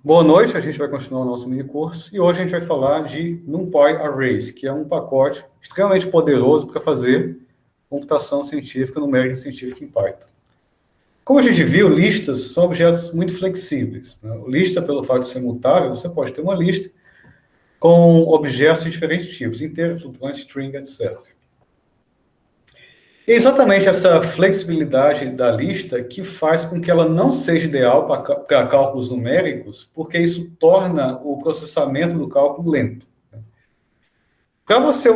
Boa noite, a gente vai continuar o nosso mini curso e hoje a gente vai falar de NumPy Arrays, que é um pacote extremamente poderoso para fazer computação científica, numérica e científica em Python. Como a gente viu, listas são objetos muito flexíveis, né? Lista, pelo fato de ser mutável, você pode ter uma lista com objetos de diferentes tipos, inteiro, flutuante, string, etc. É exatamente essa flexibilidade da lista que faz com que ela não seja ideal para cálculos numéricos, porque isso torna o processamento do cálculo lento. Para você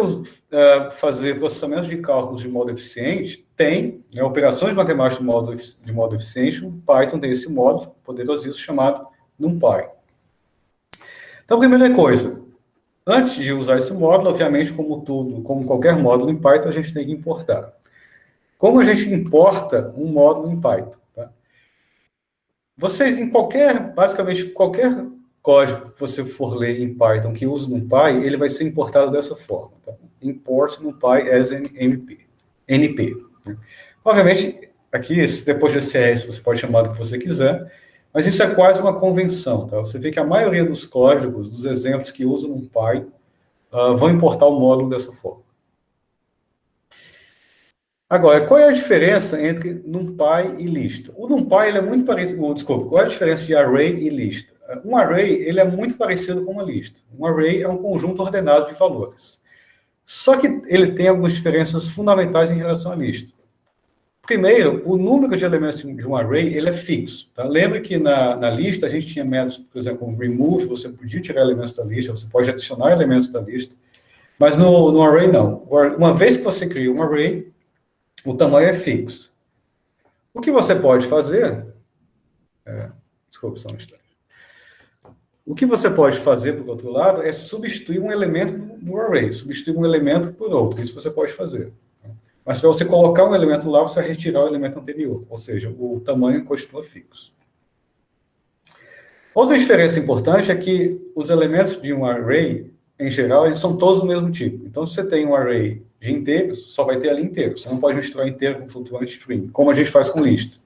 fazer processamento de cálculos de modo eficiente, tem operações matemáticas de modo eficiente, o Python tem esse módulo poderosíssimo chamado NumPy. Então, a primeira coisa, antes de usar esse módulo, obviamente, como qualquer módulo em Python, a gente tem que importar. Como a gente importa um módulo em Python? Tá? Vocês, basicamente, qualquer código que você for ler em Python que use NumPy, ele vai ser importado dessa forma. Tá? Import NumPy as NP. Né? Obviamente, aqui, depois de CS, você pode chamar do que você quiser, mas isso é quase uma convenção. Tá? Você vê que a maioria dos códigos, dos exemplos que usam NumPy, vão importar o módulo dessa forma. Agora, qual é a diferença entre NumPy e lista? O NumPy ele é muito parecido. Desculpa, qual é a diferença de array e lista? Um array ele é muito parecido com uma lista. Um array é um conjunto ordenado de valores. Só que ele tem algumas diferenças fundamentais em relação à lista. Primeiro, o número de elementos de um array ele é fixo. Tá? Lembra que na lista a gente tinha métodos, por exemplo, como remove, você podia tirar elementos da lista, você pode adicionar elementos da lista. Mas no array não. Uma vez que você cria um array, o tamanho é fixo. O que você pode fazer... desculpa, só um instante. O que você pode fazer, por outro lado, é substituir um elemento no array, substituir um elemento por outro. Isso você pode fazer. Mas para você colocar um elemento lá, você vai retirar o elemento anterior. Ou seja, o tamanho continua fixo. Outra diferença importante é que os elementos de um array, em geral, eles são todos do mesmo tipo. Então, se você tem um array de inteiros, só vai ter ali inteiro. Você não pode misturar inteiro com flutuante string, como a gente faz com lista.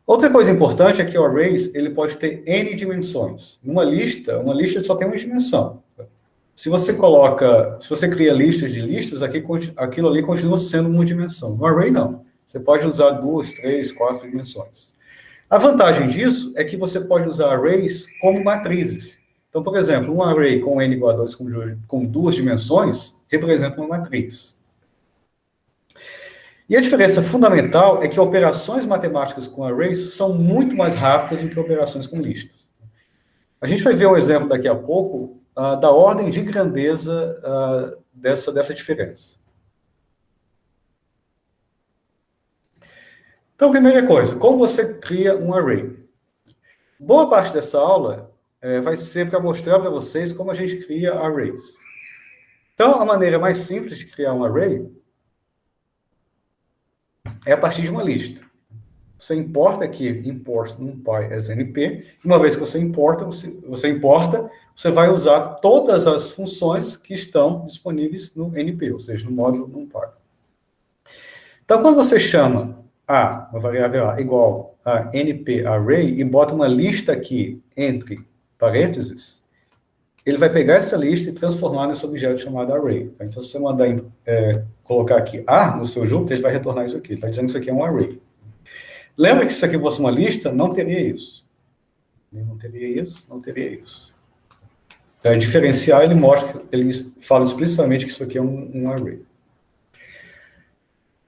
Outra coisa importante é que o arrays ele pode ter n dimensões. Uma lista só tem uma dimensão. Se você cria listas de listas, aquilo ali continua sendo uma dimensão. No array, não. Você pode usar 2, 3, 4 dimensões. A vantagem disso é que você pode usar arrays como matrizes. Então, por exemplo, um array com n igual a 2 com 2 dimensões representa uma matriz. E a diferença fundamental é que operações matemáticas com arrays são muito mais rápidas do que operações com listas. A gente vai ver um exemplo daqui a pouco da ordem de grandeza dessa diferença. Então, primeira coisa, como você cria um array? Boa parte dessa aula vai ser para mostrar para vocês como a gente cria arrays. Então, a maneira mais simples de criar um array é a partir de uma lista. Você importa aqui, import NumPy as NP. Uma vez que você importa, você vai usar todas as funções que estão disponíveis no NP, ou seja, no módulo NumPy. Então, quando você chama uma variável A igual a NP array e bota uma lista aqui entre parênteses, ele vai pegar essa lista e transformar nesse objeto chamado array. Então, se você mandar colocar aqui A no seu Jupyter, ele vai retornar isso aqui. Ele está dizendo que isso aqui é um array. Lembra que se isso aqui fosse uma lista, não teria isso. Não teria isso, não teria isso. Para diferenciar, ele fala explicitamente que isso aqui é um array.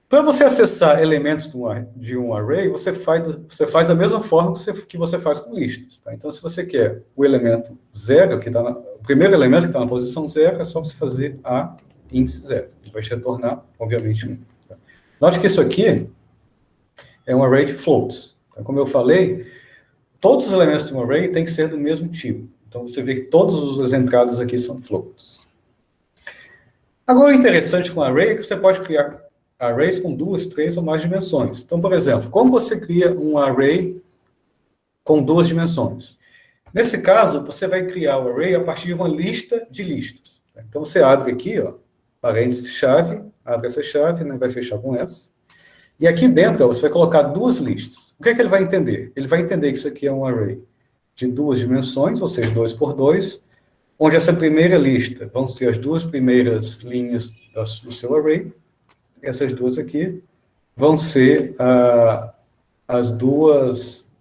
Para você acessar elementos de um array, você faz da mesma forma que você faz com listas. Tá? Então, se você quer o elemento 0, o primeiro elemento que está na posição 0, é só você fazer a índice 0. Ele vai te retornar, obviamente, 1. Tá? Note que isso aqui é um array de floats. Então, como eu falei, todos os elementos de um array têm que ser do mesmo tipo. Então, você vê que todas as entradas aqui são floats. Agora, o interessante com array é que você pode criar arrays com 2, 3 ou mais dimensões. Então, por exemplo, como você cria um array com 2 dimensões? Nesse caso, você vai criar o array a partir de uma lista de listas. Então, você abre aqui, parênteses chave, abre essa chave, vai fechar com essa. E aqui dentro, ó, você vai colocar duas listas. O que é que ele vai entender? Ele vai entender que isso aqui é um array de duas dimensões, ou seja, 2 por 2, onde essa primeira lista vão ser as duas primeiras linhas do seu array. Essas duas aqui vão ser as duas...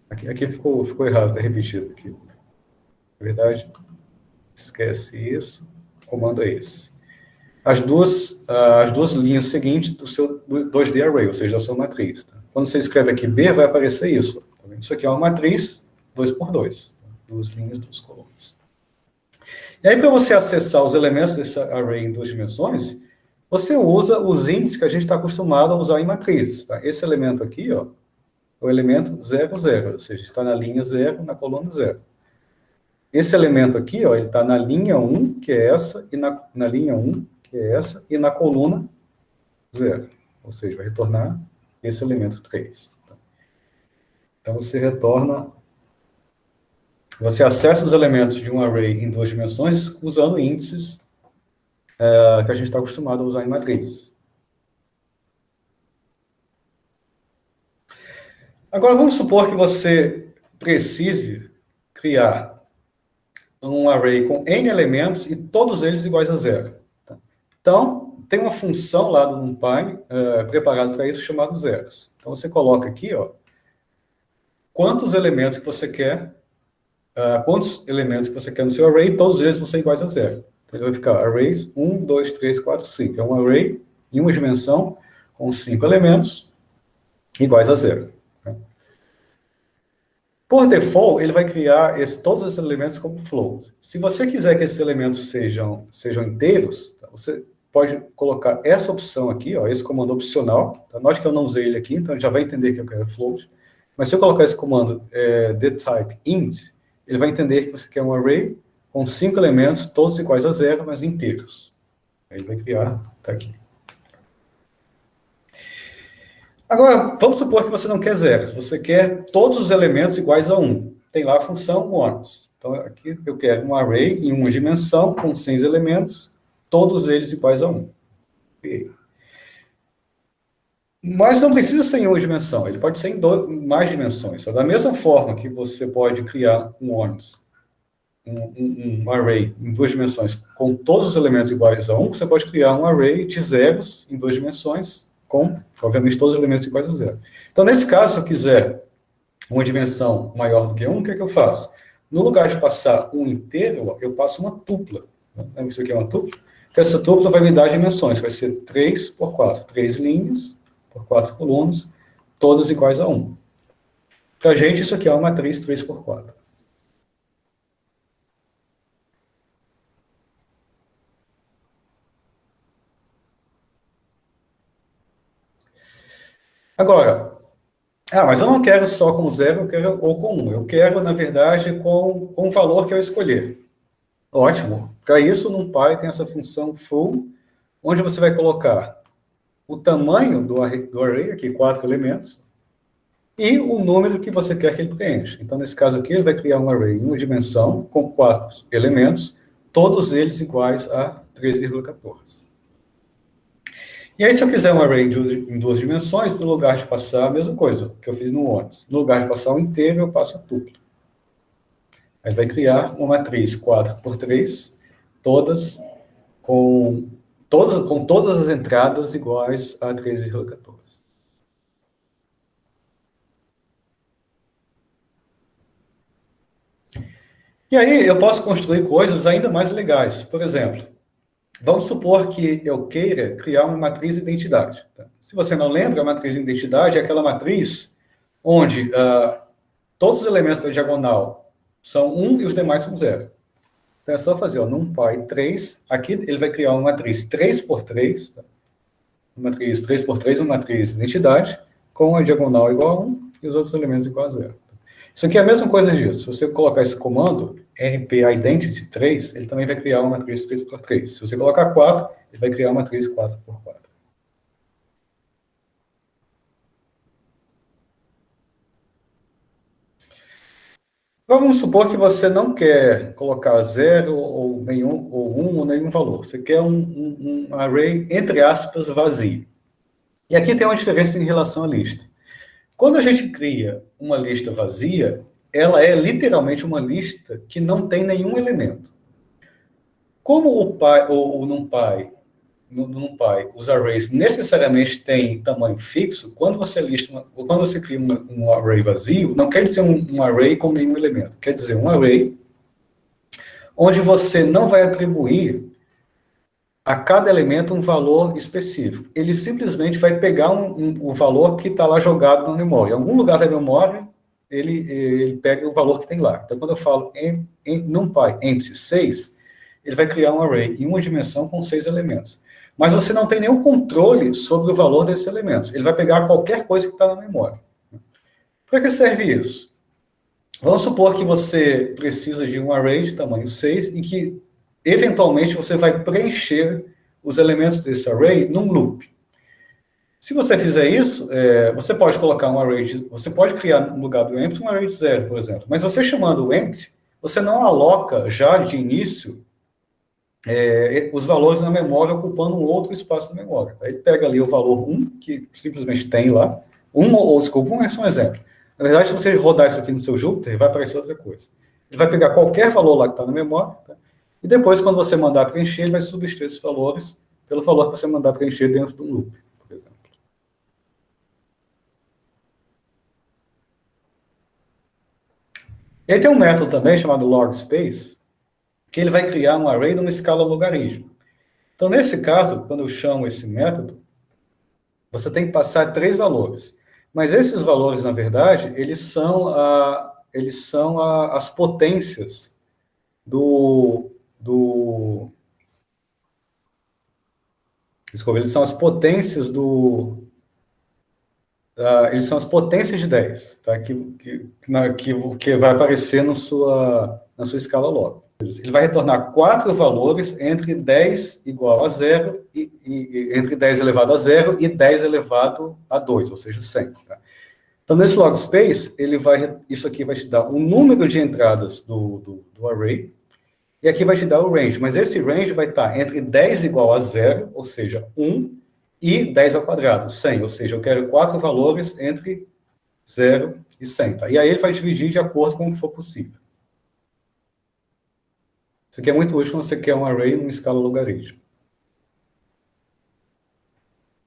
Aqui ficou errado, está repetido aqui. Na verdade, esquece isso. O comando é esse. As duas linhas seguintes do seu 2D array, ou seja, da sua matriz. Tá? Quando você escreve aqui B, vai aparecer isso. Tá vendo? Isso aqui é uma matriz 2 por 2. Duas linhas, duas colunas. E aí, para você acessar os elementos desse array em duas dimensões, você usa os índices que a gente está acostumado a usar em matrizes. Tá? Esse elemento aqui, ó, é o elemento 0, 0, ou seja, está na linha 0, na coluna 0. Esse elemento aqui, ó, ele está na linha 1, que é essa, e na linha 1, que é essa, e na coluna 0. Ou seja, vai retornar esse elemento 3. Então, você retorna... Você acessa os elementos de um array em duas dimensões usando índices que a gente está acostumado a usar em matrizes. Agora, vamos supor que você precise criar um array com n elementos e todos eles iguais a 0. Então, tem uma função lá do NumPy preparada para isso, chamado zeros. Então, você coloca aqui, ó, quantos elementos que você quer no seu array, e todos eles vão ser iguais a 0. Então, ele vai ficar arrays 1, 2, 3, 4, 5. É um array em uma dimensão com 5 elementos iguais a 0. Por default, ele vai criar todos esses elementos como float. Se você quiser que esses elementos sejam inteiros, tá, você pode colocar essa opção aqui, ó, esse comando opcional. Tá? Note que eu não usei ele aqui, então ele já vai entender que eu quero float. Mas se eu colocar esse comando dtype int, ele vai entender que você quer um array com 5 elementos, todos iguais a 0, mas inteiros. Aí ele vai criar, tá aqui. Agora, vamos supor que você não quer zeros, você quer todos os elementos iguais a 1. Tem lá a função ones. Então, aqui eu quero um array em uma dimensão com 6 elementos, todos eles iguais a 1. Mas não precisa ser em uma dimensão, ele pode ser em mais dimensões. Da mesma forma que você pode criar um ones, um array em duas dimensões com todos os elementos iguais a 1, você pode criar um array de zeros em duas dimensões com, obviamente, todos os elementos iguais a 0. Então, nesse caso, se eu quiser uma dimensão maior do que 1, o que é que eu faço? No lugar de passar um inteiro, eu passo uma tupla. Lembra que isso aqui é uma tupla? Então, essa tupla vai me dar dimensões, vai ser 3 por 4. 3 linhas por 4 colunas, todas iguais a 1. Para a gente, isso aqui é uma matriz 3 por 4. Agora, mas eu não quero só com 0, eu quero ou com 1. Eu quero, na verdade, com o valor que eu escolher. Ótimo. Para isso, no NumPy tem essa função full, onde você vai colocar o tamanho do array, aqui, 4 elementos, e o número que você quer que ele preencha. Então, nesse caso aqui, ele vai criar um array em uma dimensão com 4 elementos, todos eles iguais a 3,14. E aí, se eu quiser um array em duas dimensões, no lugar de passar a mesma coisa que eu fiz no ones, no lugar de passar o inteiro, eu passo a tupla. Aí vai criar uma matriz 4 por 3, todas com todas as entradas iguais a 3,14. E aí eu posso construir coisas ainda mais legais. Por exemplo, vamos supor que eu queira criar uma matriz identidade. Tá? Se você não lembra, a matriz identidade é aquela matriz onde todos os elementos da diagonal são 1 e os demais são 0. Então é só fazer NumPy 3. Aqui ele vai criar uma matriz 3 por 3. Tá? Uma matriz 3 por 3, uma matriz identidade, com a diagonal igual a 1 e os outros elementos igual a 0. Isso aqui é a mesma coisa disso. Se você colocar esse comando, npIdentity 3, ele também vai criar uma matriz 3 por 3. Se você colocar 4, ele vai criar uma matriz 4 por 4. Então, vamos supor que você não quer colocar 0 ou nenhum, ou 1 ou nenhum valor. Você quer um array, entre aspas, vazio. E aqui tem uma diferença em relação à lista. Quando a gente cria uma lista vazia, ela é literalmente uma lista que não tem nenhum elemento. Como o pai ou o NumPy, no NumPy, os arrays necessariamente têm tamanho fixo, quando você cria um array vazio, não quer dizer um array com nenhum elemento, quer dizer um array onde você não vai atribuir a cada elemento um valor específico. Ele simplesmente vai pegar o valor que está lá jogado na memória. Em algum lugar da memória, ele pega o valor que tem lá. Então, quando eu falo em NumPy empty 6, ele vai criar um array em uma dimensão com 6 elementos. Mas você não tem nenhum controle sobre o valor desses elementos. Ele vai pegar qualquer coisa que está na memória. Para que serve isso? Vamos supor que você precisa de um array de tamanho 6 e que, eventualmente, você vai preencher os elementos desse array num loop. Se você fizer isso, você pode colocar um array, você pode criar no lugar do empty um array de 0, por exemplo. Mas você chamando o empty, você não aloca já de início os valores na memória ocupando um outro espaço da memória. Aí pega ali o valor 1, que simplesmente tem lá, desculpa, 1 é só um exemplo. Na verdade, se você rodar isso aqui no seu Jupyter, vai aparecer outra coisa. Ele vai pegar qualquer valor lá que está na memória, tá? E depois, quando você mandar preencher, ele vai substituir esses valores pelo valor que você mandar preencher dentro de um loop, por exemplo. E aí tem um método também chamado logspace, que ele vai criar um array numa escala logaritmo. Então, nesse caso, quando eu chamo esse método, você tem que passar 3 valores. Mas esses valores, na verdade, eles são as potências desculpa, eles são as potências eles são as potências de 10, tá? Que vai aparecer na sua escala log. Ele vai retornar 4 valores entre 10 igual a 0 e entre 10 elevado a 0 e 10 elevado a 2, ou seja, 100. Tá? Então, nesse log space, isso aqui vai te dar o número de entradas do array, e aqui vai te dar o range, mas esse range vai estar entre 10 igual a 0, ou seja, 1, e 10 ao quadrado, 100, ou seja, eu quero 4 valores entre 0 e 100. Tá? E aí ele vai dividir de acordo com o que for possível. Isso aqui é muito útil quando você quer um array numa escala logarítmica.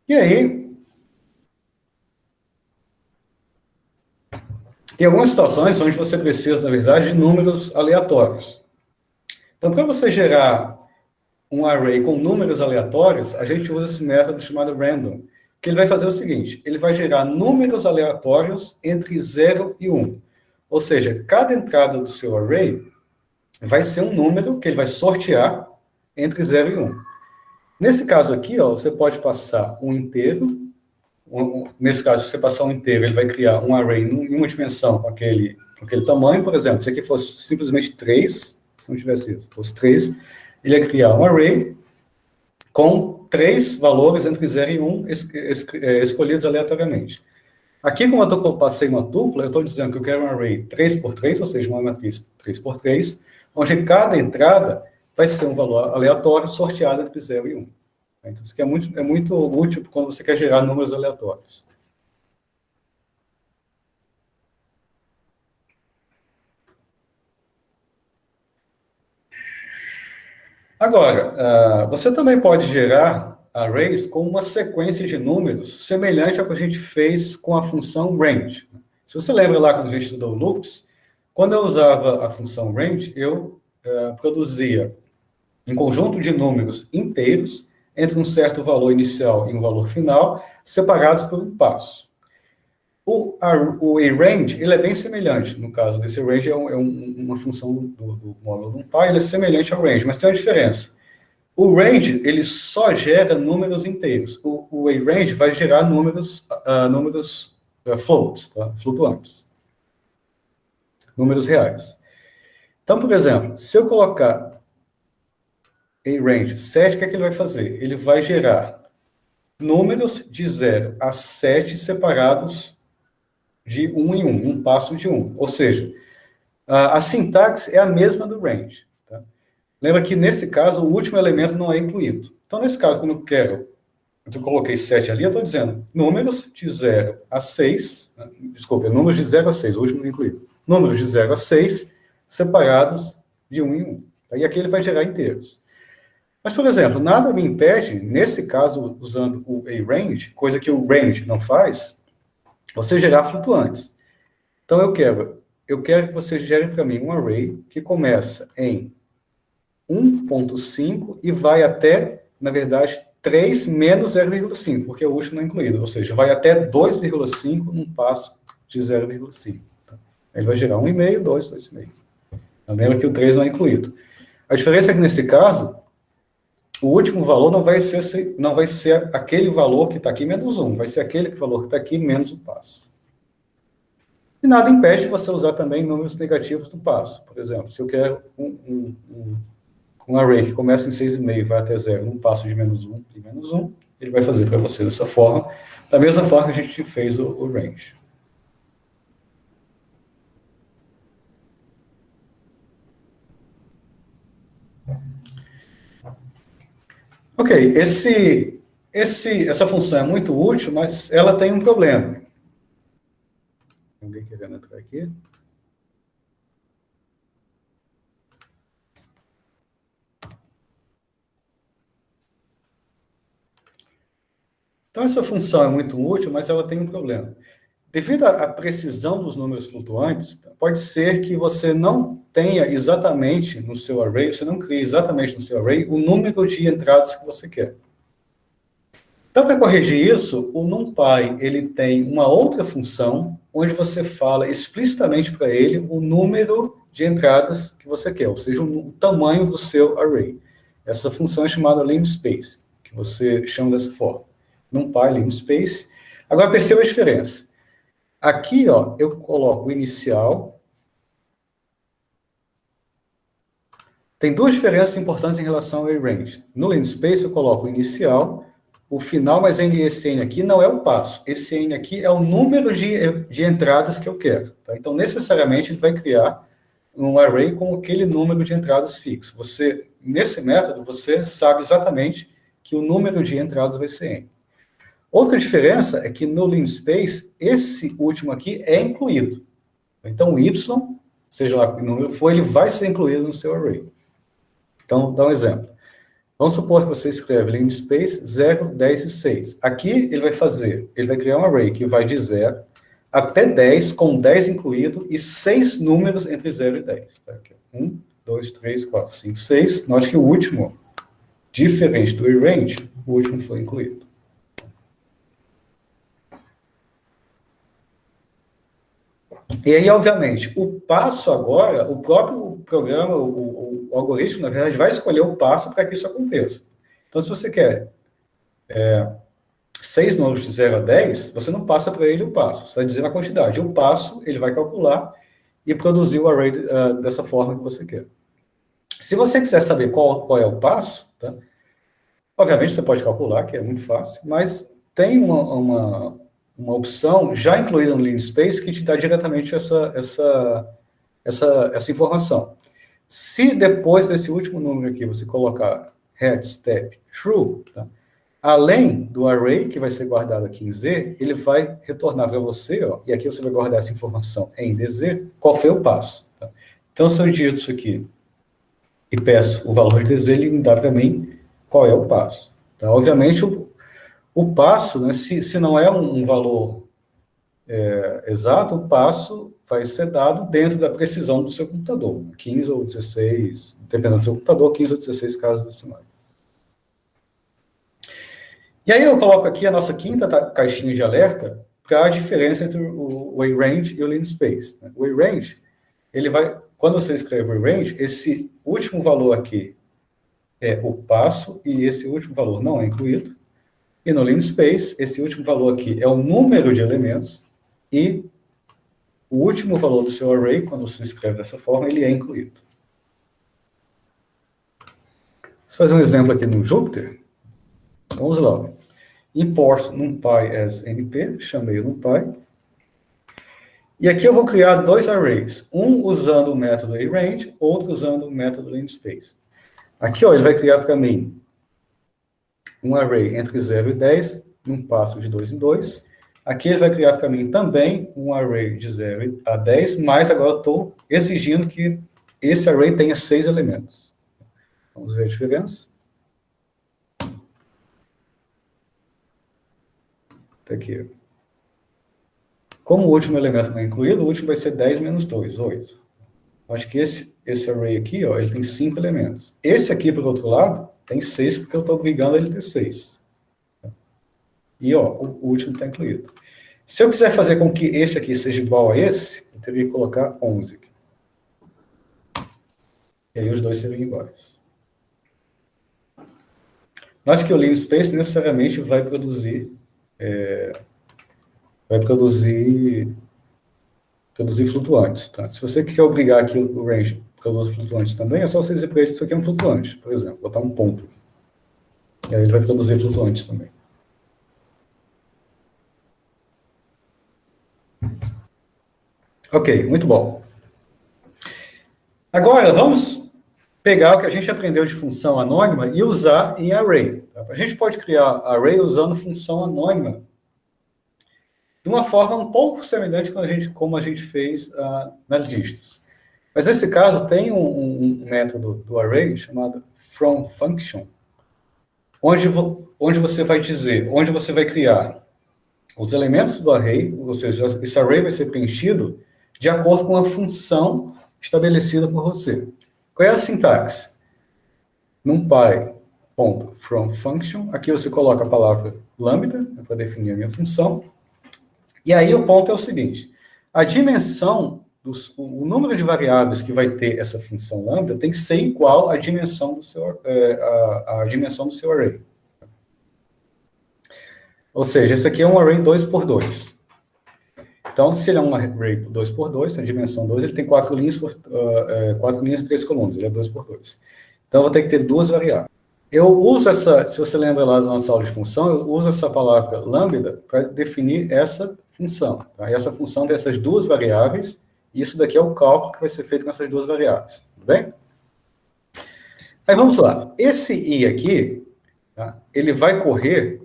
E aí, tem algumas situações onde você precisa, na verdade, de números aleatórios. Então, para você gerar um array com números aleatórios, a gente usa esse método chamado random, que ele vai fazer o seguinte, ele vai gerar números aleatórios entre 0 e 1. Ou seja, cada entrada do seu array vai ser um número que ele vai sortear entre 0 e 1. Nesse caso aqui, ó, você pode passar um inteiro. Nesse caso, se você passar um inteiro, ele vai criar um array em uma dimensão com aquele tamanho. Por exemplo, se aqui fosse simplesmente 3, se não tivesse isso, fosse 3, ele ia criar um array com 3 valores entre 0 e 1 escolhidos aleatoriamente. Aqui, como eu passei uma tupla, eu estou dizendo que eu quero um array 3 por 3, ou seja, uma matriz 3 por 3, onde cada entrada vai ser um valor aleatório sorteado entre 0 e 1. Então, isso aqui é muito útil quando você quer gerar números aleatórios. Agora, você também pode gerar arrays com uma sequência de números semelhante ao que a gente fez com a função range. Se você lembra lá quando a gente estudou loops, quando eu usava a função range, eu produzia um conjunto de números inteiros entre um certo valor inicial e um valor final, separados por um passo. O range, ele é bem semelhante, no caso desse range, uma função do módulo do NumPy, ele é semelhante ao range, mas tem uma diferença. O range, ele só gera números inteiros. O range vai gerar números floats, tá? Flutuantes. Números reais. Então, por exemplo, se eu colocar range 7, o que é que ele vai fazer? Ele vai gerar números de 0 a 7 separados de 1 em 1, um passo de 1. Ou seja, a sintaxe é a mesma do range. Tá? Lembra que, nesse caso, o último elemento não é incluído. Então, nesse caso, como eu quero eu coloquei 7 ali, eu estou dizendo números de 0 a 6, desculpa, números de 0 a 6, o último incluído. Números de 0 a 6 separados de 1 em 1. E aqui ele vai gerar inteiros. Mas, por exemplo, nada me impede, nesse caso, usando o aRange, coisa que o range não faz, você gerar flutuantes. Então, eu quero que você gere para mim um array que começa em 1.5 e vai até, na verdade, 3 menos 0,5, porque o último não é incluído, ou seja, vai até 2,5 num passo de 0,5. Ele vai gerar 1,5, 2, 2,5. Lembra que o 3 não é incluído. A diferença é que, nesse caso, o último valor não vai ser aquele valor que está aqui menos 1, vai ser aquele valor que está aqui menos o passo. E nada impede de você usar também números negativos do passo. Por exemplo, se eu quero um array que começa em 6,5 e vai até 0, num passo de menos 1 e menos 1, ele vai fazer para você dessa forma, da mesma forma que a gente fez o range. Ok, essa função é muito útil, mas ela tem um problema. Alguém querendo entrar aqui? Então, essa função é muito útil, mas ela tem um problema. Devido à precisão dos números flutuantes, pode ser que você não tenha exatamente no seu array, você não crie exatamente no seu array o número de entradas que você quer. Então, para corrigir isso, o NumPy ele tem uma outra função onde você fala explicitamente para ele o número de entradas que você quer, ou seja, o tamanho do seu array. Essa função é chamada linspace, que você chama dessa forma. NumPy linspace. Agora, perceba a diferença. Aqui, ó, eu coloco o inicial. Tem duas diferenças importantes em relação ao aRange. No linspace, eu coloco o inicial, o final, mas esse N aqui não é o passo. Esse N aqui é o número de entradas que eu quero. Tá? Então, necessariamente, ele vai criar um array com aquele número de entradas fixo. Nesse método, você sabe exatamente que o número de entradas vai ser N. Outra diferença é que no linspace, esse último aqui é incluído. Então, o y, seja lá que número for, ele vai ser incluído no seu array. Então, dá um exemplo. Vamos supor que você escreve linspace 0, 10 e 6. Aqui, ele vai criar um array que vai de 0 até 10, com 10 incluído, e 6 números entre 0 e 10. Tá? 1, 2, 3, 4, 5, 6. Note que o último, diferente do aRange, o último foi incluído. E aí, obviamente, o passo agora, o próprio programa, o algoritmo, na verdade, vai escolher o passo para que isso aconteça. Então, se você quer 6 números de 0 a 10, você não passa para ele o passo, você está dizendo a quantidade. O passo, ele vai calcular e produzir o array dessa forma que você quer. Se você quiser saber qual é o passo, tá? Obviamente, você pode calcular, que é muito fácil, mas tem uma opção já incluída no linspace que te dá diretamente essa informação. Se depois desse último número aqui você colocar head step true, tá? Além do array que vai ser guardado aqui em Z, ele vai retornar para você, ó, e aqui você vai guardar essa informação em DZ, qual foi o passo. Tá? Então, se eu digito isso aqui e peço o valor de DZ, ele me dá para mim qual é o passo. Tá? Obviamente, o passo, né, se não é um valor exato, o passo vai ser dado dentro da precisão do seu computador. 15 ou 16, dependendo do seu computador, 15 ou 16 casas decimais. E aí eu coloco aqui a nossa quinta caixinha de alerta para a diferença entre o aRange e o linspace. Né? O aRange, ele vai, quando você escreve o aRange, esse último valor aqui é o passo e esse último valor não é incluído. E no linspace, esse último valor aqui é o número de elementos e o último valor do seu array, quando você escreve dessa forma, ele é incluído. Vamos fazer um exemplo aqui no Jupyter. Vamos lá. Import NumPy as NP, chamei o NumPy. E aqui eu vou criar dois arrays. Um usando o método aRange, outro usando o método linspace. Aqui, ó, ele vai criar para mim um array entre 0 e 10, num passo de 2 em 2. Aqui ele vai criar para mim também um array de 0 a 10, mas agora eu estou exigindo que esse array tenha 6 elementos. Vamos ver a diferença. Tá aqui. Como o último elemento não é incluído, o último vai ser 10 menos 2, 8. Acho que esse array aqui, ó, ele tem 5 elementos. Esse aqui, por outro lado, tem 6, porque eu estou obrigando ele a ter 6. E, ó, o último está incluído. Se eu quiser fazer com que esse aqui seja igual a esse, eu teria que colocar 11 aqui. E aí os dois seriam iguais. Note que o linspace necessariamente vai produzir flutuantes. Tá? Se você quer obrigar aqui o range a produzir flutuantes também, é só você dizer para ele que isso aqui é um flutuante, por exemplo, botar um ponto. E aí ele vai produzir flutuantes também. Ok, muito bom. Agora, vamos pegar o que a gente aprendeu de função anônima e usar em array. Tá? A gente pode criar array usando função anônima de uma forma um pouco semelhante como a gente fez nas listas. Mas nesse caso, tem um método do array chamado fromFunction, onde você vai dizer, onde você vai criar os elementos do array, ou seja, esse array vai ser preenchido de acordo com a função estabelecida por você. Qual é a sintaxe? NumPy.fromFunction, aqui você coloca a palavra lambda, para definir a minha função, e aí o ponto é o seguinte, a dimensão, o número de variáveis que vai ter essa função lambda tem que ser igual à dimensão do seu, dimensão do seu array. Ou seja, esse aqui é um array 2x2. Então, se ele é um array 2x2, a dimensão 2, ele tem 4 linhas e 3 colunas, ele é 2x2. Então, eu vou ter que ter duas variáveis. Eu uso se você lembra lá da nossa aula de função, eu uso essa palavra lambda para definir essa função. Tá? E essa função tem essas duas variáveis, e isso daqui é o cálculo que vai ser feito com essas duas variáveis. Tudo bem? Aí, vamos lá. Esse i aqui, tá? Ele vai correr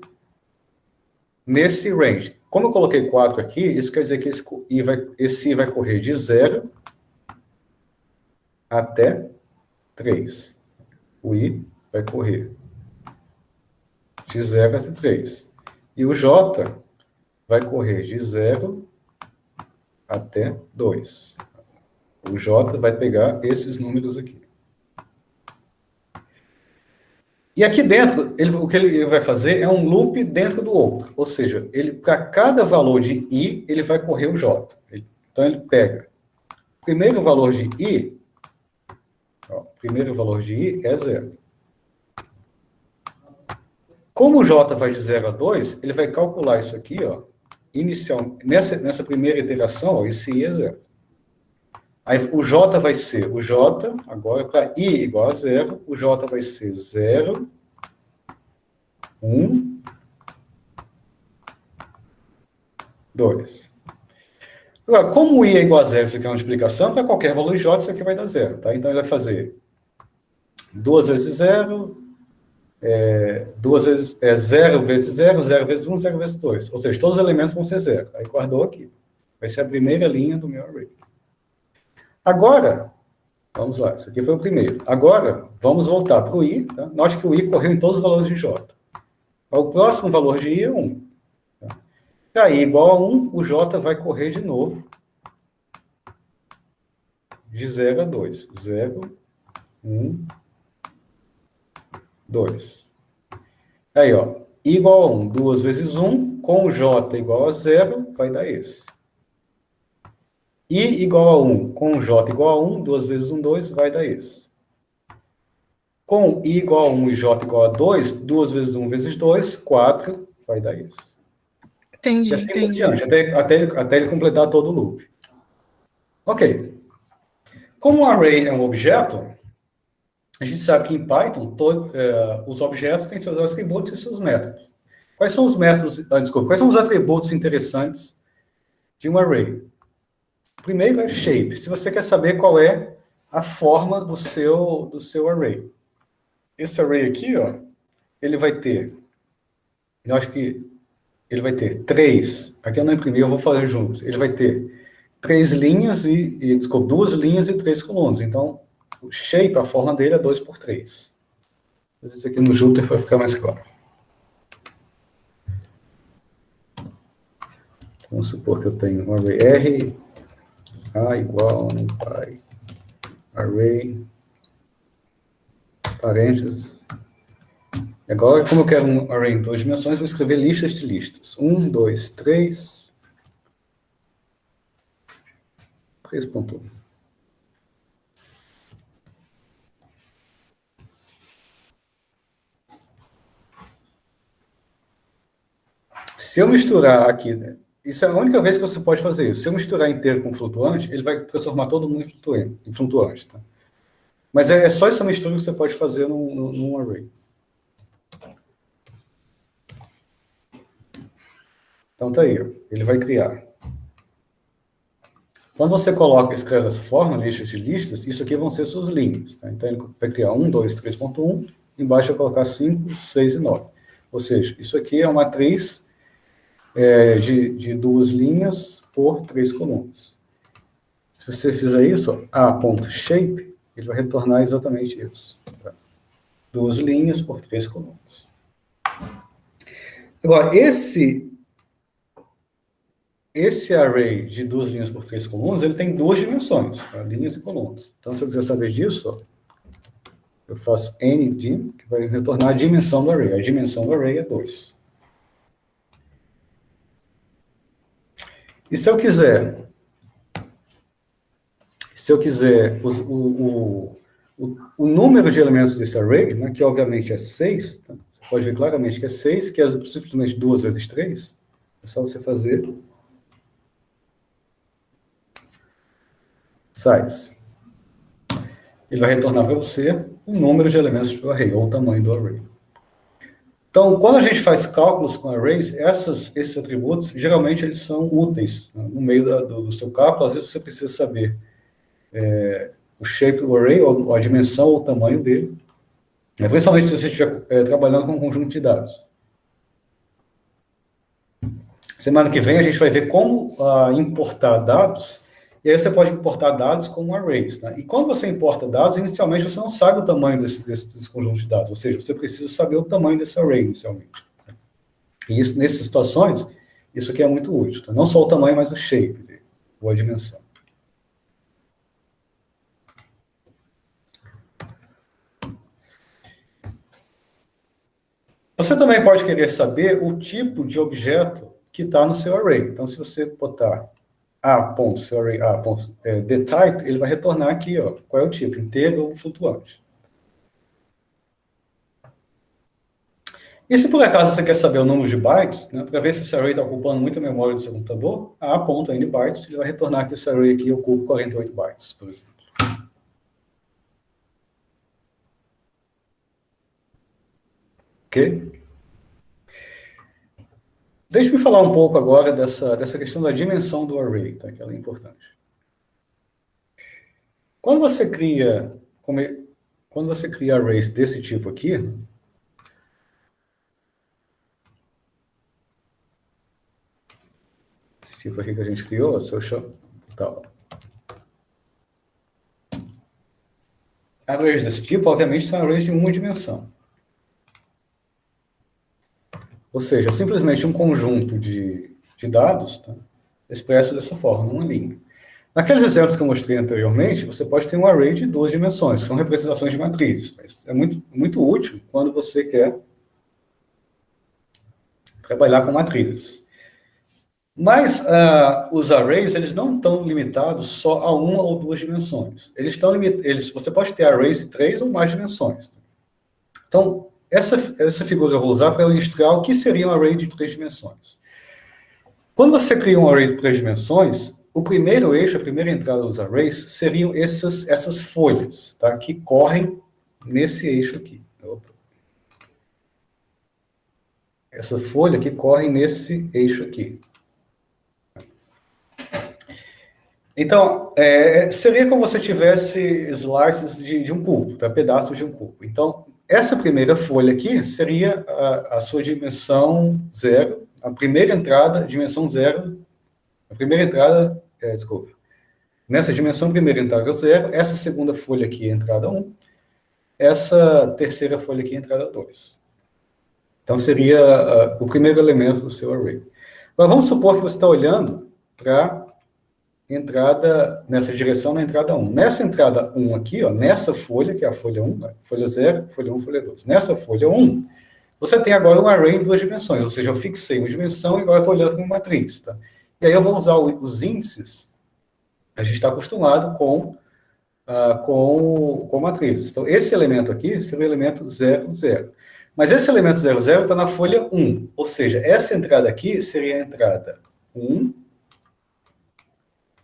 nesse range. Como eu coloquei 4 aqui, isso quer dizer que esse i vai correr de 0 até 3. O i vai correr de 0 até 3. E o j vai correr de 0 até 2. O j vai pegar esses números aqui. E aqui dentro, o que ele vai fazer é um loop dentro do outro. Ou seja, para cada valor de i, ele vai correr o j. Então, ele pega o primeiro valor de i, é 0. Como o j vai de 0 a 2, ele vai calcular isso aqui, nessa primeira iteração, esse i é 0. Aí o j vai ser, agora para i igual a 0, o j vai ser 0, 1, 2. Agora, como o i é igual a 0, isso aqui é uma multiplicação, para qualquer valor de j, isso aqui vai dar 0. Tá? Então, ele vai fazer 2 vezes 0, 0 vezes 0, 0 vezes 1, 0 vezes 2. Ou seja, todos os elementos vão ser 0. Aí guardou aqui. Vai ser a primeira linha do meu array. Agora, vamos lá, esse aqui foi o primeiro. Agora, vamos voltar para o i. Tá? Note que o i correu em todos os valores de j. O próximo valor de i é 1. Tá? Para i igual a 1, o j vai correr de novo de 0 a 2. 0, 1, 2. Aí, ó, i igual a 1, 2 vezes 1, com j igual a 0, vai dar esse. I igual a 1, com j igual a 1, 2 vezes 1, 2, vai dar esse. Com i igual a 1 e j igual a 2, 2 vezes 1 vezes 2, 4, vai dar esse. Entendi, e assim entendi. Por diante, até ele completar todo o loop. Ok. Como um array é um objeto, a gente sabe que em Python, os objetos têm seus atributos e seus métodos. Quais são os métodos, quais são os atributos interessantes de um array? Primeiro é shape. Se você quer saber qual é a forma do seu array. Esse array aqui, ó, ele vai ter eu acho que ele vai ter 3, aqui eu não imprimi, eu vou fazer juntos, ele vai ter 3 linhas desculpa, 2 linhas e 3 colunas, então o shape, a forma dele é 2 por 3. Isso aqui no Jupyter vai ficar mais claro. Vamos supor que eu tenho um array R, A igual a pi, array, parênteses. Agora, como eu quero um array em 2 dimensões, vou escrever listas de listas. 1, 2, 3, 3.1. Se eu misturar aqui, né, isso é a única vez que você pode fazer isso. Se eu misturar inteiro com flutuante, ele vai transformar todo mundo em flutuante. Tá? Mas é só essa mistura que você pode fazer num array. Então tá aí, ele vai criar. Quando você escreve dessa forma, listas de listas, isso aqui vão ser suas linhas. Tá? Então ele vai criar 1, 2, 3.1, embaixo vai colocar 5, 6 e 9. Ou seja, isso aqui é uma matriz de 2 linhas por 3 colunas. Se você fizer isso, a.shape, ele vai retornar exatamente isso. Tá? 2 linhas por 3 colunas. Agora, esse array de 2 linhas por 3 colunas, ele tem 2 dimensões, tá? Linhas e colunas. Então, se eu quiser saber disso, eu faço ndim, que vai retornar a dimensão do array. A dimensão do array é 2. E se eu quiser o número de elementos desse array, né, que obviamente é 6, tá? Você pode ver claramente que é 6, que é simplesmente 2 vezes 3, é só você fazer size. Ele vai retornar para você o número de elementos do array, ou o tamanho do array. Então, quando a gente faz cálculos com arrays, esses atributos, geralmente, eles são úteis, né, no meio do seu cálculo. Às vezes, você precisa saber o shape do array, ou a dimensão, ou o tamanho dele, principalmente se você estiver trabalhando com um conjunto de dados. Semana que vem, a gente vai ver como importar dados, e aí você pode importar dados como arrays. Né? E quando você importa dados, inicialmente, você não sabe o tamanho desse conjunto de dados, ou seja, você precisa saber o tamanho desse array, inicialmente. E isso, nessas situações, isso aqui é muito útil. Tá? Não só o tamanho, mas o shape, ou a dimensão. Você também pode querer saber o tipo de objeto que está no seu array. Então, se você botar a.array, the type, ele vai retornar aqui, ó, qual é o tipo, inteiro ou flutuante. E se por acaso você quer saber o número de bytes, né, para ver se esse array está ocupando muita memória do seu computador, a.nbytes, ele vai retornar que esse array aqui ocupa 48 bytes, por exemplo. Ok? Deixa-me falar um pouco agora dessa questão da dimensão do array, tá, que ela é importante. Quando você cria arrays desse tipo aqui, esse tipo aqui que a gente criou, social, tal. Arrays desse tipo, obviamente, são arrays de uma dimensão. Ou seja, simplesmente um conjunto de dados, tá, expresso dessa forma, numa linha. Naqueles exemplos que eu mostrei anteriormente, você pode ter um array de 2 dimensões, são representações de matrizes. É muito, muito útil quando você quer trabalhar com matrizes. Mas os arrays, eles não estão limitados só a uma ou 2 dimensões. Você pode ter arrays de 3 ou mais dimensões. Então, essa figura eu vou usar para ilustrar o que seria um array de 3 dimensões. Quando você cria um array de 3 dimensões, o primeiro eixo, a primeira entrada dos arrays, seriam essas folhas, tá, que correm nesse eixo aqui. Essa folha que corre nesse eixo aqui. Então, seria como se você tivesse slices de um cubo, tá? Pedaços de um cubo. Então, essa primeira folha aqui seria a sua dimensão zero, a primeira entrada, dimensão zero, a primeira entrada, desculpa, nessa dimensão, primeira entrada zero, essa segunda folha aqui é entrada 1, essa terceira folha aqui é entrada 2. Então, seria o primeiro elemento do seu array. Agora, vamos supor que você está olhando para entrada, nessa direção, na entrada 1. Nessa entrada 1 aqui, ó, nessa folha, que é a folha 1, né, folha 0, folha 1, folha 2. Nessa folha 1, você tem agora um array em duas dimensões, ou seja, eu fixei uma dimensão e agora estou olhando como matriz. Tá? E aí eu vou usar os índices, a gente está acostumado com matrizes. Então, esse elemento aqui seria o elemento 0, 0. Mas esse elemento 0, 0 está na folha 1, ou seja, essa entrada aqui seria a entrada 1,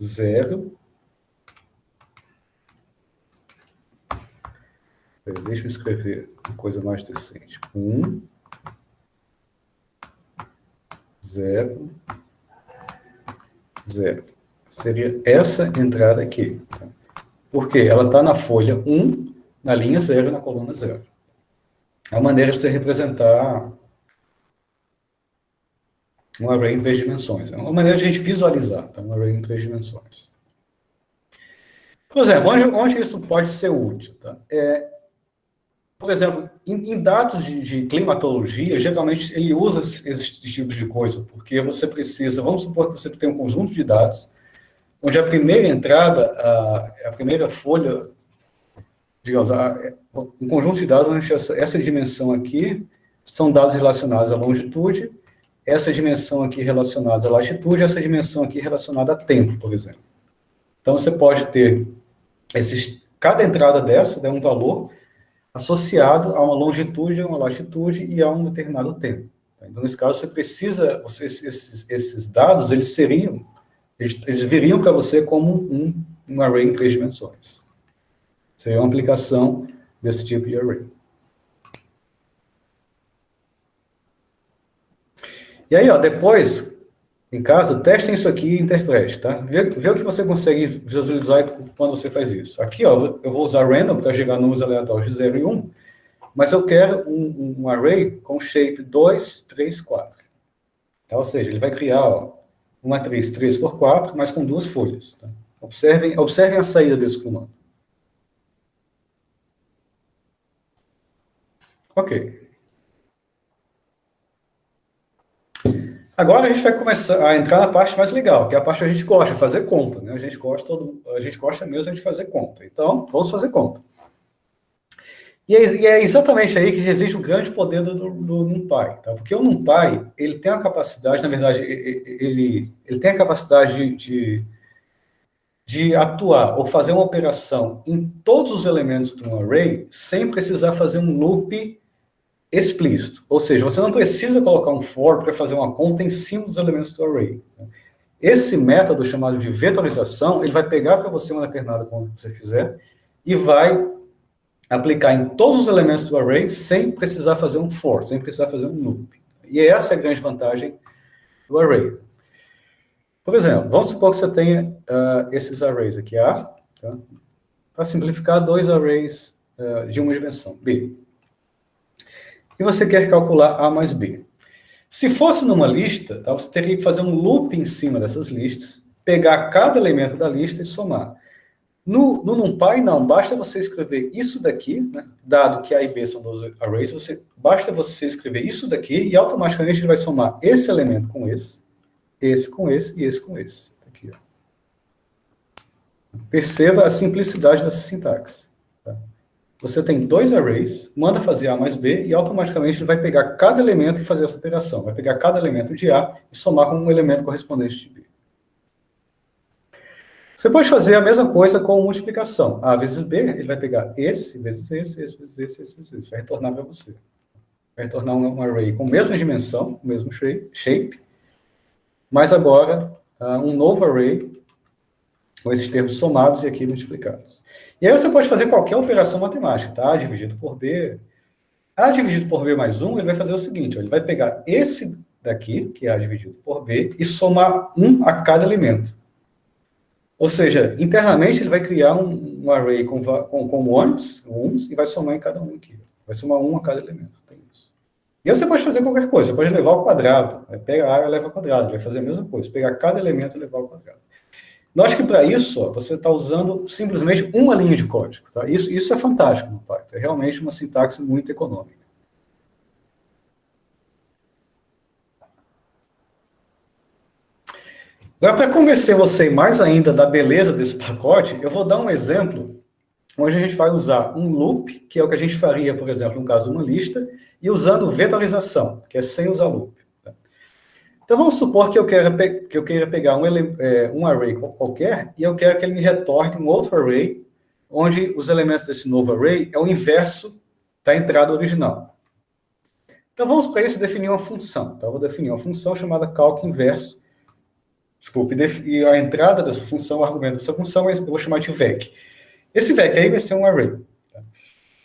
0. Deixa eu escrever uma coisa mais decente. 1, 0, 0. Seria essa entrada aqui. Tá? Porque ela está na folha 1, na linha 0 e na coluna 0. É uma maneira de você representar um array em 3 dimensões. É uma maneira de a gente visualizar, tá? Um array em 3 dimensões. Por exemplo, onde isso pode ser útil? Tá? Por exemplo, em dados de climatologia, geralmente ele usa esses tipos de coisa, porque você precisa, vamos supor que você tem um conjunto de dados, onde a primeira entrada, a primeira folha, digamos, um conjunto de dados onde essa dimensão aqui são dados relacionados à longitude, essa dimensão aqui relacionada à latitude, essa dimensão aqui relacionada a tempo, por exemplo. Então, você pode ter cada entrada dessa dá um valor associado a uma longitude, a uma latitude e a um determinado tempo. Então, nesse caso, você precisa, esses dados, eles viriam para você como um array em 3 dimensões. Seria uma aplicação desse tipo de array. E aí, ó, depois, em casa, testem isso aqui e interprete, tá? Vê o que você consegue visualizar quando você faz isso. Aqui, ó, eu vou usar random para gerar números aleatórios de 0 e 1, mas eu quero um array com shape 2, 3, 4. Tá? Ou seja, ele vai criar, ó, uma matriz 3 por 4, mas com 2 folhas. Tá? Observem a saída desse comando. Ok. Agora a gente vai começar a entrar na parte mais legal, que é a parte que a gente gosta de fazer conta, né? A gente gosta mesmo de fazer conta. Então, vamos fazer conta. E é exatamente aí que reside o grande poder do NumPy, tá? Porque o NumPy, ele tem a capacidade, na verdade, ele tem a capacidade de atuar ou fazer uma operação em todos os elementos de um array sem precisar fazer um loop explícito. Ou seja, você não precisa colocar um for para fazer uma conta em cima dos elementos do array. Esse método chamado de vetorização, ele vai pegar para você uma determinada conta que você fizer e vai aplicar em todos os elementos do array sem precisar fazer um for, sem precisar fazer um loop. E essa é a grande vantagem do array. Por exemplo, vamos supor que você tenha esses arrays aqui, A, tá? Para simplificar, 2 arrays de uma dimensão, B. E você quer calcular A mais B. Se fosse numa lista, tá, você teria que fazer um loop em cima dessas listas, pegar cada elemento da lista e somar. No NumPy, não. Basta você escrever isso daqui, né, dado que A e B são 2 arrays, basta você escrever isso daqui e automaticamente ele vai somar esse elemento com esse com esse e esse com esse. Aqui, ó. Perceba a simplicidade dessa sintaxe. Tá? Você tem 2 arrays, manda fazer A mais B, e automaticamente ele vai pegar cada elemento e fazer essa operação. Vai pegar cada elemento de A e somar com um elemento correspondente de B. Você pode fazer a mesma coisa com multiplicação. A vezes B, ele vai pegar esse, vezes esse, esse, vezes esse, esse, vezes esse. Vai retornar para você. Vai retornar um array com a mesma dimensão, o mesmo shape, mas agora um novo array com esses termos somados e aqui multiplicados. E aí você pode fazer qualquer operação matemática, tá? A dividido por B. A dividido por B mais 1, ele vai fazer o seguinte, ó, ele vai pegar esse daqui, que é A dividido por B, e somar 1 a cada elemento. Ou seja, internamente ele vai criar um array com ones, e vai somar em cada um aqui. Vai ser uma 1 a cada elemento. Tem isso. E aí você pode fazer qualquer coisa. Você pode levar ao quadrado. Pega a área e leva ao quadrado. Vai fazer a mesma coisa. Pegar cada elemento e levar ao quadrado. Note que para isso, ó, você está usando simplesmente uma linha de código. Tá? Isso é fantástico no Python. É realmente uma sintaxe muito econômica. Agora, para convencer você mais ainda da beleza desse pacote, eu vou dar um exemplo onde a gente vai usar um loop, que é o que a gente faria, por exemplo, no caso de uma lista, e usando vetorização, que é sem usar loop. Tá? Então, vamos supor que eu queira pegar um array qualquer, e eu quero que ele me retorne um outro array, onde os elementos desse novo array é o inverso da entrada original. Então, vamos para isso definir uma função. Então, eu vou definir uma função chamada calc inverso. Desculpe, e a entrada dessa função, o argumento dessa função, eu vou chamar de vec. Esse vec aí vai ser um array. Tá?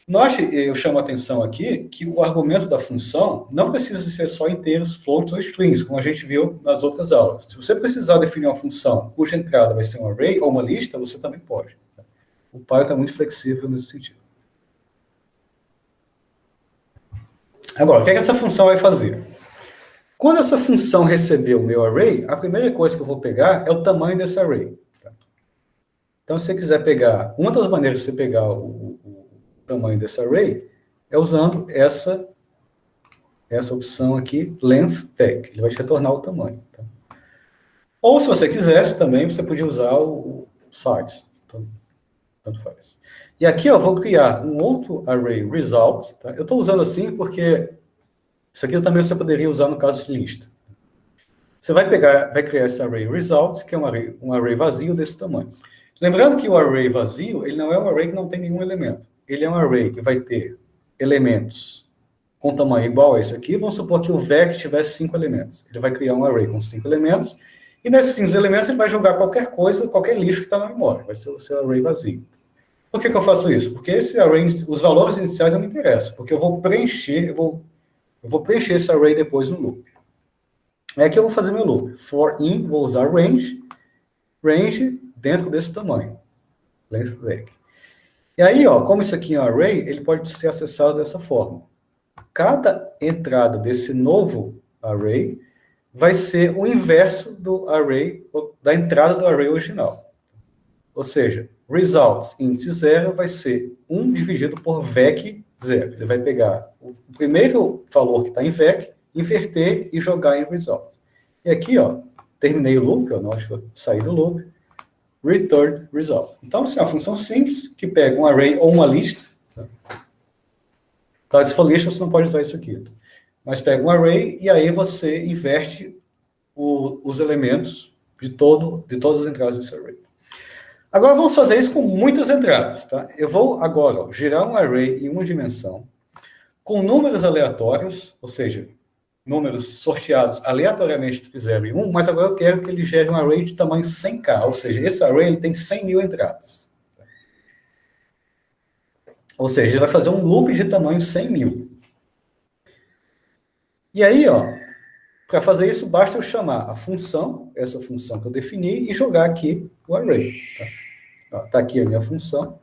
Note, eu chamo a atenção aqui, que o argumento da função não precisa ser só inteiros, floats ou strings, como a gente viu nas outras aulas. Se você precisar definir uma função cuja entrada vai ser um array ou uma lista, você também pode. Tá? O Python está muito flexível nesse sentido. Agora, o que essa função vai fazer? Quando essa função receber o meu array, a primeira coisa que eu vou pegar é o tamanho desse array. Tá? Então, se você quiser pegar, uma das maneiras de você pegar o tamanho desse array é usando essa opção aqui, length vec. Ele vai te retornar o tamanho. Tá? Ou, se você quisesse, também você podia usar o size. Então, tanto faz. E aqui eu vou criar um outro array result. Tá? Eu estou usando assim porque isso aqui também você poderia usar no caso de lista. Você vai criar esse array result, que é um array vazio desse tamanho. Lembrando que o array vazio, ele não é um array que não tem nenhum elemento. Ele é um array que vai ter elementos com tamanho igual a esse aqui. Vamos supor que o vec tivesse 5 elementos. Ele vai criar um array com 5 elementos, e nesses 5 elementos ele vai jogar qualquer coisa, qualquer lixo que está na memória. Vai ser o seu array vazio. Por que eu faço isso? Porque esse array, os valores iniciais não me interessam, porque eu vou preencher esse array depois no loop. É aqui eu vou fazer meu loop. For in, vou usar range dentro desse tamanho. Length vec. E aí, ó, como isso aqui é um array, ele pode ser acessado dessa forma. Cada entrada desse novo array vai ser o inverso do array, da entrada do array original. Ou seja, results índice 0 vai ser 1 dividido por vec 0. Ele vai pegar o primeiro valor que está em vec, inverter e jogar em results. E aqui, ó, terminei o loop, ó, acho que eu saí do loop, return result. Então, assim, é uma função simples que pega um array ou uma lista. Tá? Se for lista, você não pode usar isso aqui. Mas pega um array e aí você inverte os elementos de todas as entradas desse array. Agora, vamos fazer isso com muitas entradas. Tá? Eu vou agora, ó, gerar um array em uma dimensão com números aleatórios, ou seja, números sorteados aleatoriamente entre 0 e 1, mas agora eu quero que ele gere um array de tamanho 100k, ou seja, esse array ele tem 100 mil entradas. Ou seja, ele vai fazer um loop de tamanho 100 mil. E aí, ó, para fazer isso, basta eu chamar a função, essa função que eu defini, e jogar aqui o array. Tá aqui a minha função.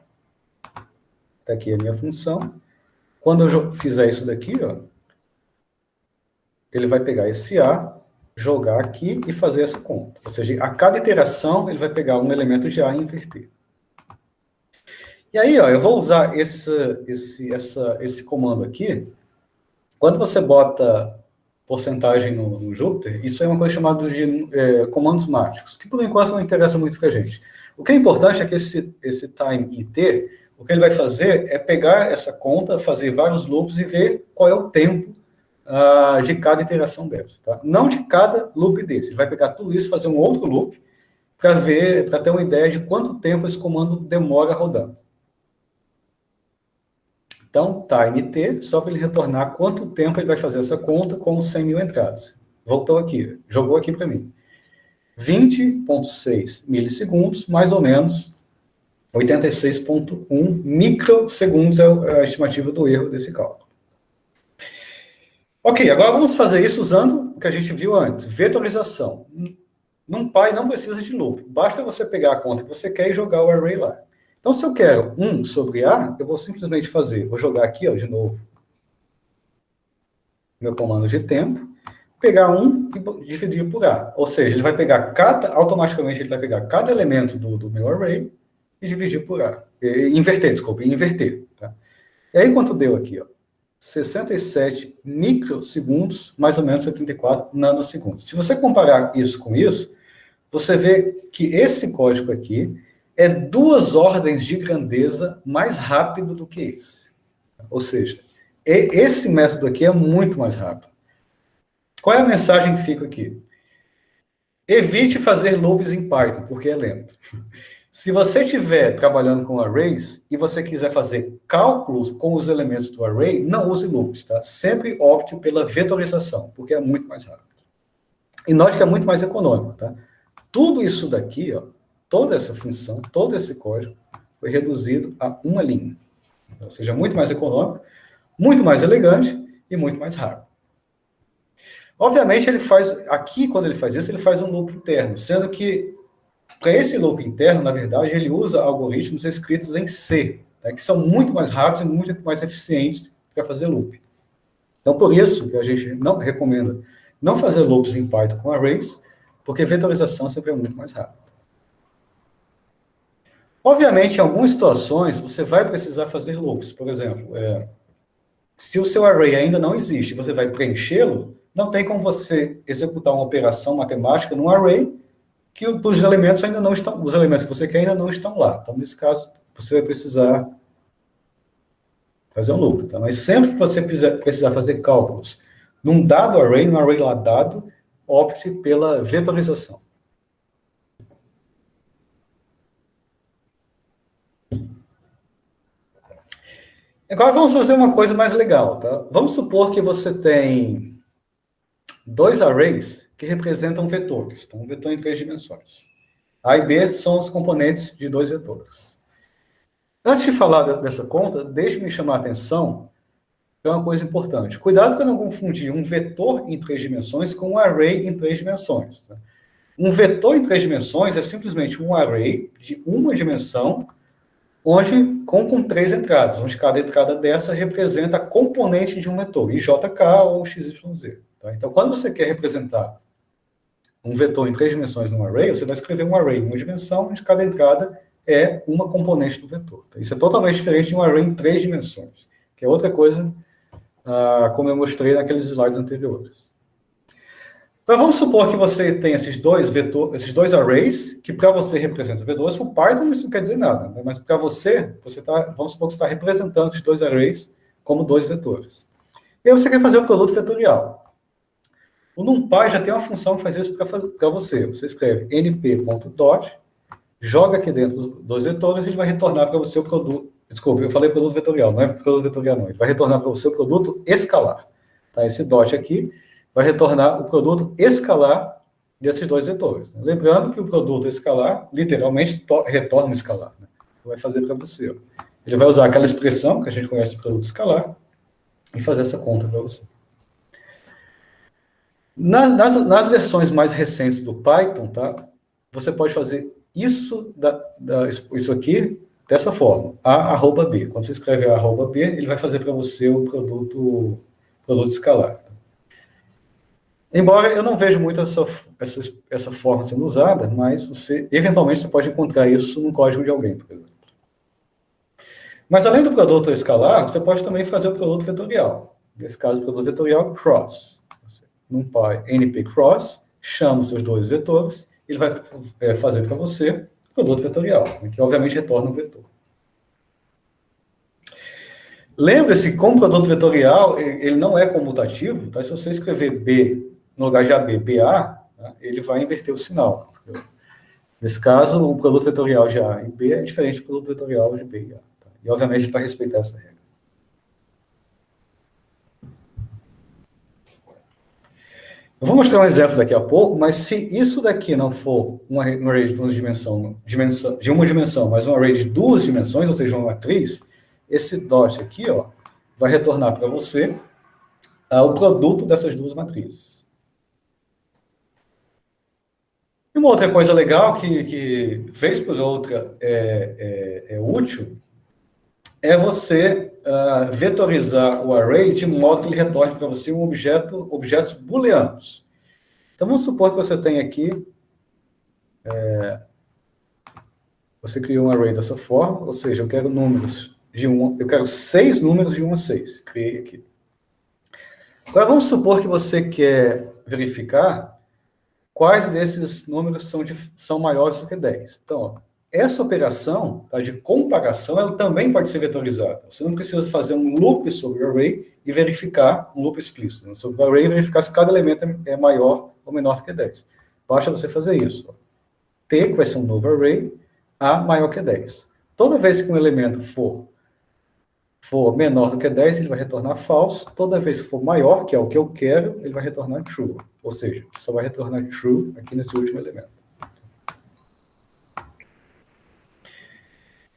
Tá aqui a minha função. Quando eu fizer isso daqui, ó, ele vai pegar esse A, jogar aqui e fazer essa conta. Ou seja, a cada iteração, ele vai pegar um elemento de A e inverter. E aí, ó, eu vou usar esse comando aqui. Quando você bota porcentagem no Jupyter, isso é uma coisa chamada de comandos mágicos, que por enquanto não interessa muito para a gente. O que é importante é que esse time it, o que ele vai fazer é pegar essa conta, fazer vários loops e ver qual é o tempo de cada iteração dessa. Tá? Não de cada loop desse. Ele vai pegar tudo isso e fazer um outro loop para ter uma ideia de quanto tempo esse comando demora rodando. Então, time t, só para ele retornar quanto tempo ele vai fazer essa conta com 100 mil entradas. Voltou aqui, jogou aqui para mim. 20,6 milissegundos, mais ou menos 86,1 microsegundos é a estimativa do erro desse cálculo. Ok, agora vamos fazer isso usando o que a gente viu antes, vetorização. NumPy não precisa de loop, basta você pegar a conta que você quer e jogar o array lá. Então, se eu quero 1 sobre A, eu vou simplesmente vou jogar aqui, ó, de novo, meu comando de tempo, pegar 1 e dividir por A. Ou seja, ele vai pegar automaticamente ele vai pegar cada elemento do meu array e dividir por A. Inverter, desculpa, inverter. Tá? E aí, quanto deu aqui? Ó? 67 microsegundos, mais ou menos 74 nanosegundos. Se você comparar isso com isso, você vê que esse código aqui é 2 ordens de grandeza mais rápido do que esse. Ou seja, esse método aqui é muito mais rápido. Qual é a mensagem que fica aqui? Evite fazer loops em Python, porque é lento. Se você estiver trabalhando com arrays e você quiser fazer cálculos com os elementos do array, não use loops, tá? Sempre opte pela vetorização, porque é muito mais rápido. E note que é muito mais econômico, tá? Tudo isso daqui, ó, toda essa função, todo esse código, foi reduzido a uma linha. Ou seja, muito mais econômico, muito mais elegante e muito mais rápido. Obviamente, ele faz, aqui, quando ele faz isso, ele faz um loop interno, sendo que, para esse loop interno, na verdade, ele usa algoritmos escritos em C, tá, que são muito mais rápidos e muito mais eficientes para fazer loop. Então, por isso que a gente não recomenda não fazer loops em Python com arrays, porque vetorização sempre é muito mais rápida. Obviamente, em algumas situações, você vai precisar fazer loops. Por exemplo, se o seu array ainda não existe, você vai preenchê-lo, não tem como você executar uma operação matemática num array que os elementos ainda não estão, os elementos que você quer ainda não estão lá. Então, nesse caso, você vai precisar fazer um loop. Tá? Mas sempre que você precisar fazer cálculos num dado array, num array lá dado, opte pela vetorização. Agora vamos fazer uma coisa mais legal, tá? Vamos supor que você tem 2 arrays que representam vetores, então um vetor em 3 dimensões. A e B são os componentes de 2 vetores. Antes de falar dessa conta, deixe-me chamar a atenção para uma coisa importante. Cuidado para não confundir um vetor em 3 dimensões com um array em 3 dimensões. Tá? Um vetor em 3 dimensões é simplesmente um array de uma dimensão onde com 3 entradas, onde cada entrada dessa representa a componente de um vetor, IJK ou XYZ. Tá? Então, quando você quer representar um vetor em 3 dimensões num array, você vai escrever um array em uma dimensão, onde cada entrada é uma componente do vetor. Tá? Isso é totalmente diferente de um array em 3 dimensões, que é outra coisa, como eu mostrei naqueles slides anteriores. Então, vamos supor que você tem esses dois arrays, que para você representam vetores. Para o Python isso não quer dizer nada, né? Mas para você, vamos supor que você está representando esses 2 arrays como 2 vetores. E aí você quer fazer o produto vetorial. O NumPy já tem uma função que faz isso para você. Você escreve np.dot, joga aqui dentro dos 2 vetores e ele vai retornar para você o produto. Desculpa, eu falei produto vetorial, não é produto vetorial não. Ele vai retornar para você o produto escalar. Tá? Esse dot aqui vai retornar o produto escalar desses 2 vetores. Lembrando que o produto escalar, literalmente, retorna um escalar. Né? Vai fazer para você. Ó. Ele vai usar aquela expressão que a gente conhece de produto escalar e fazer essa conta para você. Nas versões mais recentes do Python, tá? Você pode fazer isso aqui dessa forma, A@B. Quando você escreve A@B, ele vai fazer para você o produto escalar. Embora eu não veja muito essa forma sendo usada, mas eventualmente você pode encontrar isso no código de alguém, por exemplo. Mas além do produto escalar, você pode também fazer o produto vetorial. Nesse caso, o produto vetorial cross. NumPy np cross, chama os seus 2 vetores, ele vai fazer para você o produto vetorial, que obviamente retorna um vetor. Lembre-se que com o produto vetorial, ele não é comutativo, tá? Se você escrever B no lugar de AB, BA, tá? Ele vai inverter o sinal. Entendeu? Nesse caso, o produto vetorial de A em B é diferente do produto vetorial de B e A. Tá? E, obviamente, ele vai respeitar essa regra. Eu vou mostrar um exemplo daqui a pouco, mas se isso daqui não for um array de uma dimensão, mas um array de 2 dimensões, ou seja, uma matriz, esse dot aqui, ó, vai retornar para você o produto dessas 2 matrizes. E uma outra coisa legal que vez por outra é útil, é você vetorizar o array de modo que ele retorne para você objetos booleanos. Então, vamos supor que você tem aqui, você criou um array dessa forma, ou seja, eu quero números eu quero 6 números de 1 a 6, criei aqui. Agora, vamos supor que você quer verificar quais desses números são maiores do que 10. Então, ó, essa operação de comparação, ela também pode ser vetorizada. Você não precisa fazer um loop sobre o array e verificar, um loop explícito, né, sobre o array e verificar se cada elemento é maior ou menor do que 10. Basta você fazer isso. Ó. T, que vai ser um novo array, A maior que 10. Toda vez que um elemento for menor do que 10, ele vai retornar false. Toda vez que for maior, que é o que eu quero, ele vai retornar true. Ou seja, só vai retornar true aqui nesse último elemento.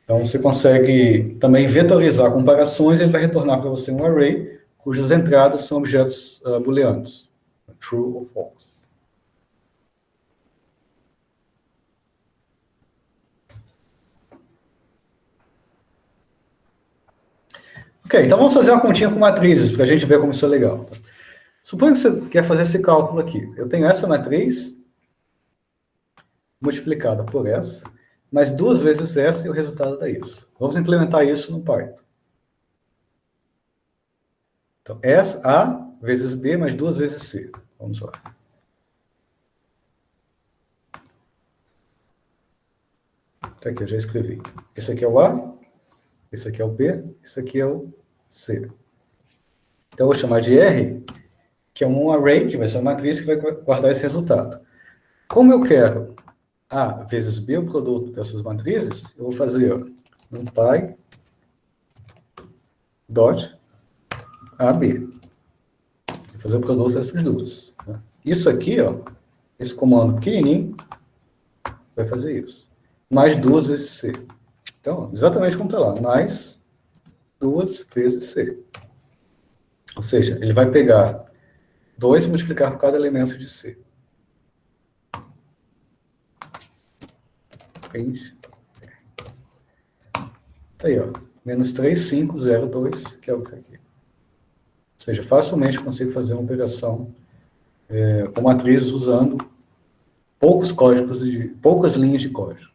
Então, você consegue também vetorizar comparações, ele vai retornar para você um array cujas entradas são objetos booleanos, true ou false. Ok, então vamos fazer uma continha com matrizes, para a gente ver como isso é legal. Suponha que você quer fazer esse cálculo aqui. Eu tenho essa matriz multiplicada por essa, mais 2 vezes essa e o resultado dá isso. Vamos implementar isso no Python. Então, A vezes B mais 2 vezes C. Vamos lá. Tá aqui, eu já escrevi. Esse aqui é o A, esse aqui é o B, esse aqui é o C. Então, eu vou chamar de R, que é um array, que vai ser uma matriz que vai guardar esse resultado. Como eu quero A vezes B, o produto dessas matrizes, eu vou fazer numpy dot AB. Vou fazer o produto dessas duas. Né? Isso aqui, esse comando pequenininho, vai fazer isso. Mais 2 vezes C. Então, exatamente como está lá. Mais 2 vezes C. Ou seja, ele vai pegar 2 e multiplicar por cada elemento de C. Print. Tá aí, menos 3502, que é o que está aqui. Ou seja, facilmente eu consigo fazer uma operação com matrizes usando poucas linhas de código.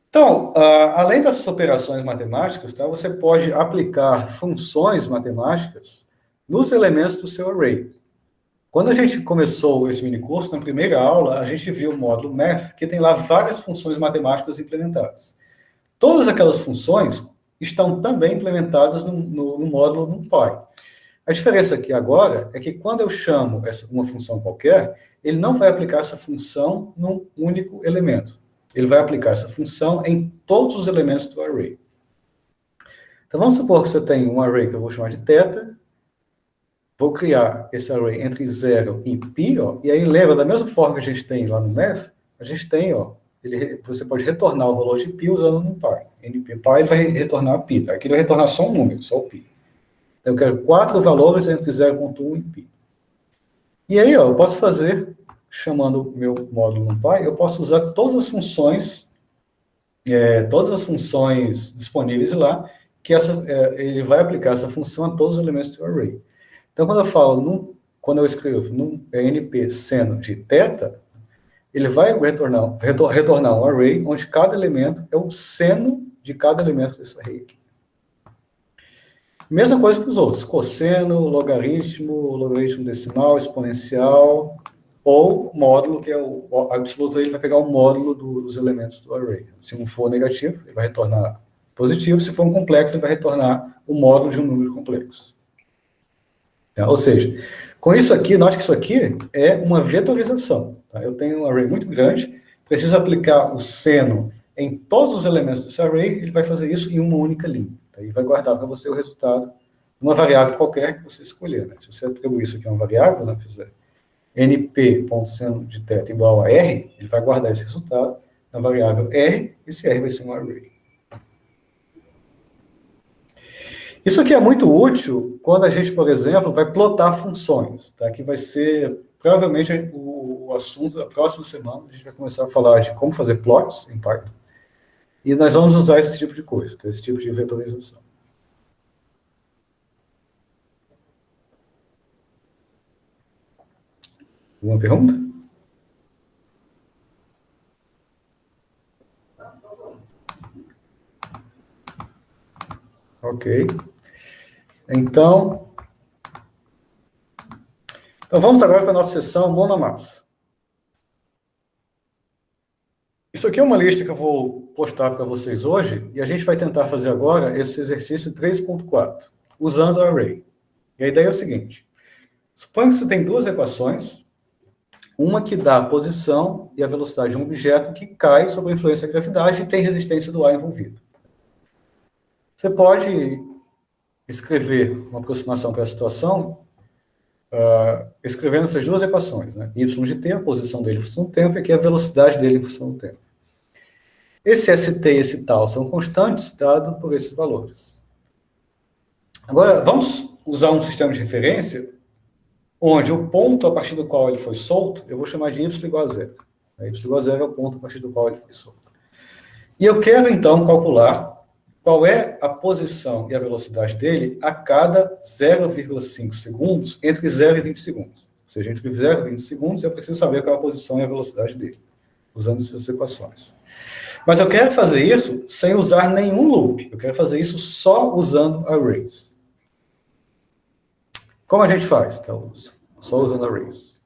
Então, além dessas operações matemáticas, tá, você pode aplicar funções matemáticas nos elementos do seu array. Quando a gente começou esse minicurso, na primeira aula, a gente viu o módulo Math, que tem lá várias funções matemáticas implementadas. Todas aquelas funções estão também implementadas no módulo NumPy. A diferença aqui agora é que quando eu chamo uma função qualquer, ele não vai aplicar essa função num único elemento. Ele vai aplicar essa função em todos os elementos do array. Então, vamos supor que você tem um array que eu vou chamar de θ. Vou criar esse array entre 0 e π, e aí lembra, da mesma forma que a gente tem lá no Math, a gente tem, você pode retornar o valor de π usando o NumPy. NumPy ele vai retornar π, tá? Aqui ele vai retornar só um número, só o π. Então, eu quero 4 valores entre 0,1 e π. E aí, eu posso fazer, chamando o meu módulo NumPy, eu posso usar todas as funções disponíveis lá, que ele vai aplicar essa função a todos os elementos do array. Então, quando eu escrevo np seno de θ, ele vai retornar um array onde cada elemento é o seno de cada elemento desse array aqui. Mesma coisa para os outros, cosseno, logaritmo decimal, exponencial, ou módulo, que é o absoluto, ele vai pegar o módulo dos elementos do array. Se um for negativo, ele vai retornar positivo, se for um complexo, ele vai retornar o módulo de um número complexo. Ou seja, com isso aqui, note que isso aqui é uma vetorização. Tá? Eu tenho um array muito grande, preciso aplicar o seno em todos os elementos desse array, ele vai fazer isso em uma única linha. Tá? E vai guardar para você o resultado de uma variável qualquer que você escolher. Né? Se você atribuir isso aqui a uma variável, né, fizer np.seno de θ igual a r, ele vai guardar esse resultado na variável r, esse r vai ser um array. Isso aqui é muito útil quando a gente, por exemplo, vai plotar funções, tá? Que vai ser provavelmente o assunto da próxima semana, a gente vai começar a falar de como fazer plots em Python, e nós vamos usar esse tipo de coisa, esse tipo de vetorização. Alguma pergunta? Ok. Então vamos agora para a nossa sessão Mão na Massa. Isso aqui é uma lista que eu vou postar para vocês hoje, e a gente vai tentar fazer agora esse exercício 3.4, usando o array. E a ideia é o seguinte: suponha que você tem duas equações, uma que dá a posição e a velocidade de um objeto que cai sob a influência da gravidade e tem resistência do ar envolvido. Você pode escrever uma aproximação para a situação escrevendo essas duas equações, né? Y de t, a posição dele em função do tempo, e aqui a velocidade dele em função do tempo. Esse st e esse tal são constantes dados por esses valores. Agora, vamos usar um sistema de referência onde o ponto a partir do qual ele foi solto, eu vou chamar de y igual a zero. Y igual a zero é o ponto a partir do qual ele foi solto. E eu quero, então, calcular qual é a posição e a velocidade dele a cada 0,5 segundos entre 0 e 20 segundos. Ou seja, entre 0 e 20 segundos, eu preciso saber qual é a posição e a velocidade dele, usando essas equações. Mas eu quero fazer isso sem usar nenhum loop. Eu quero fazer isso só usando arrays. Como a gente faz, então? Só usando arrays.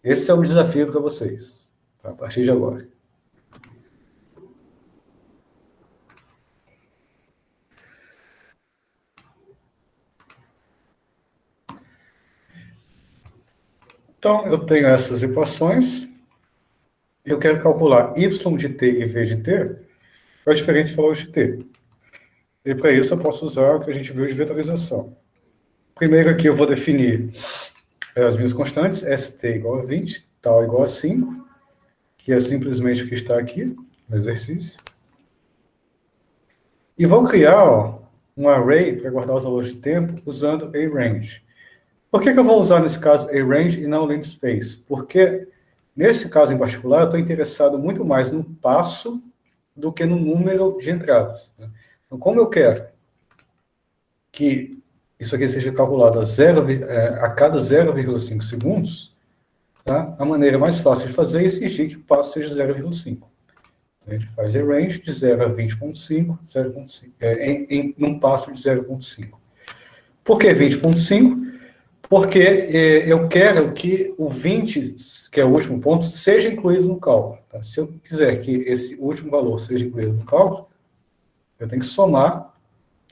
Esse é um desafio para vocês, tá? A partir de agora. Então, eu tenho essas equações. Eu quero calcular y de t e v de t, qual a diferença de valores de t. E para isso eu posso usar o que a gente viu de vetorização. Primeiro aqui eu vou definir as minhas constantes, st igual a 20, tal igual a 5, que é simplesmente o que está aqui no exercício. E vou criar um array para guardar os valores de tempo usando arange. Por que eu vou usar nesse caso arange e não linspace? Porque nesse caso em particular eu estou interessado muito mais no passo do que no número de entradas. Então, como eu quero que isso aqui seja calculado a cada 0,5 segundos, tá? A maneira mais fácil de fazer é exigir que o passo seja 0,5. A gente faz arange de 0 a 20,5, 0,5, num passo de 0,5. Por que 20,5? Porque eu quero que o 20, que é o último ponto, seja incluído no cálculo. Tá? Se eu quiser que esse último valor seja incluído no cálculo, eu tenho que somar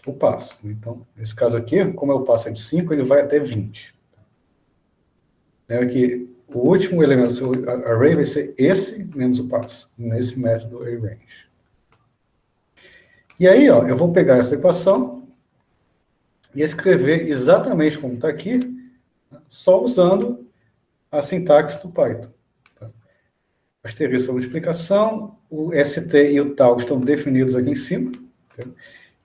o passo. Então, nesse caso aqui, como o passo é de 5, ele vai até 20. Lembra que o último elemento do seu array vai ser esse menos o passo, nesse método arange. E aí, ó, eu vou pegar essa equação e escrever exatamente como está aqui, só usando a sintaxe do Python. Tá? Asterisco a multiplicação, o st e o tal estão definidos aqui em cima. Tá?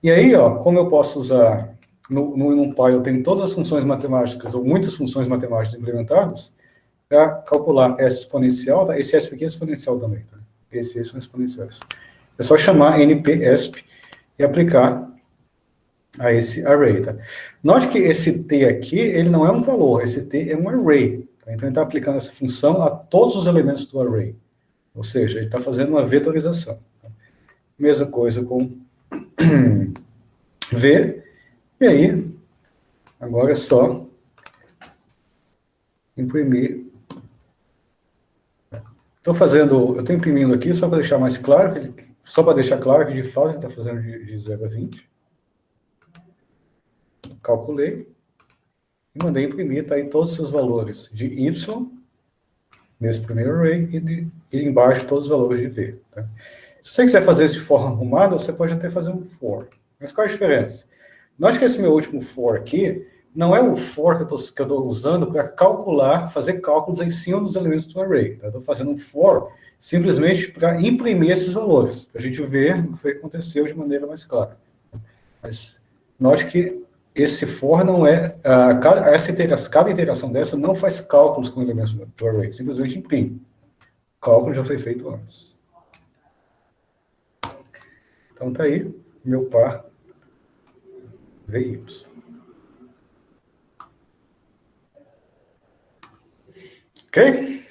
E aí, ó, como eu posso usar, no NumPy eu tenho todas as funções matemáticas, ou muitas funções matemáticas implementadas, para calcular S exponencial, tá? Esse S aqui é exponencial também, tá? Esses são exponenciais. É só chamar npesp e aplicar a esse array, tá? Note que esse t aqui, ele não é um valor, esse t é um array, tá? Então ele está aplicando essa função a todos os elementos do array, ou seja, ele está fazendo uma vetorização. Tá? Mesma coisa com v, e aí, agora é só imprimir. Eu estou imprimindo aqui só para deixar mais claro, só para deixar claro que de fato ele está fazendo de 0 a 20. Calculei e mandei imprimir, está aí todos os seus valores de y, nesse primeiro array, e embaixo todos os valores de v. Tá? Se você quiser fazer isso de forma arrumada, você pode até fazer um for. Mas qual a diferença? Note que esse meu último for aqui, não é o for que eu estou usando para calcular, fazer cálculos em cima dos elementos do array. Tá? Eu estou fazendo um for simplesmente para imprimir esses valores, para a gente ver o que foi que aconteceu de maneira mais clara. Mas note que esse for não é, cada iteração dessa não faz cálculos com elementos do array, simplesmente imprime. O cálculo já foi feito antes. Então tá aí, meu par VY. Ok?